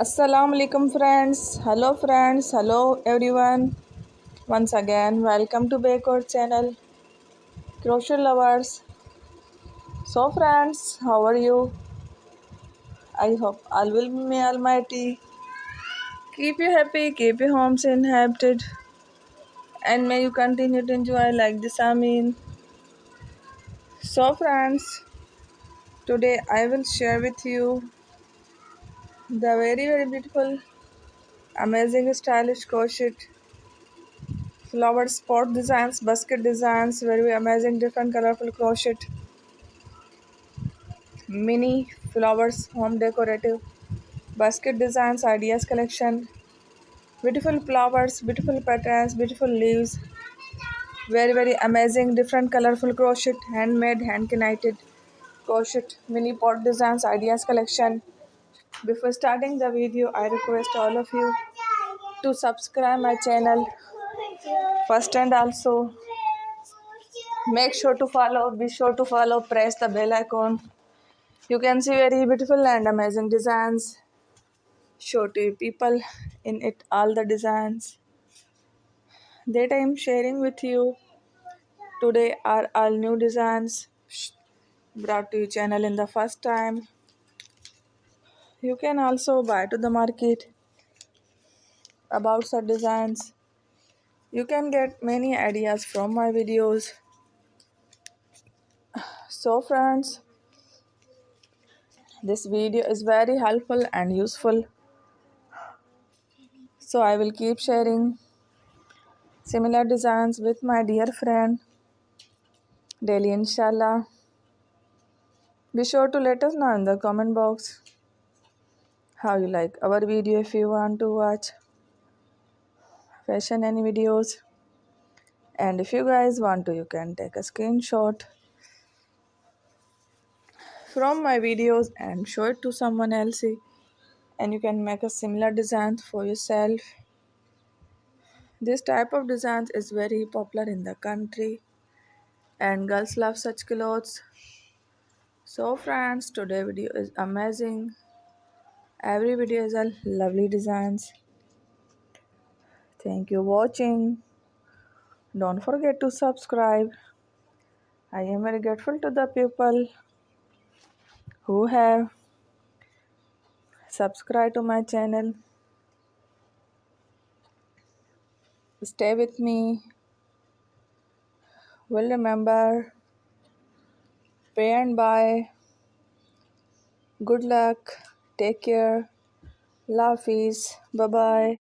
Assalamu alaikum friends. Hello everyone. Once again, welcome to Decor channel. Crochet lovers. So friends, how are you? I hope all will be may almighty. Keep you happy, keep your homes inhabited, and may you continue to enjoy like this. I mean. So friends, today I will share with you the very beautiful, amazing stylish crochet flower spot designs, basket designs, very amazing different colorful crochet mini flowers home decorative basket designs ideas collection, beautiful flowers, beautiful patterns, beautiful leaves, very amazing different colorful crochet handmade hand knitted crochet mini pot designs ideas collection. Before starting the video, I request all of you to subscribe my channel first, and also be sure to follow, press the bell icon. You can see very beautiful and amazing designs. Show to people in it all the designs that I am sharing with you today are all new designs brought to your channel in the first time. You can also buy to the market about such designs. You can get many ideas from my videos. So friends, this video is very helpful and useful. So I will keep sharing similar designs with my dear friend daily inshallah. Be sure to let us know in the comment box how you like our video. If you want to watch fashion any videos, and if you guys want to, you can take a screenshot from my videos and show it to someone else, and you can make a similar design for yourself. This type of designs is very popular in the country and girls love such clothes. So friends, today video is amazing. Every video is a lovely designs. Thank you watching. Don't forget to subscribe. I am very grateful to the people who have subscribed to my channel. Stay with me. Will remember. Pray and buy. Good luck. Take care. Love peace. Bye bye.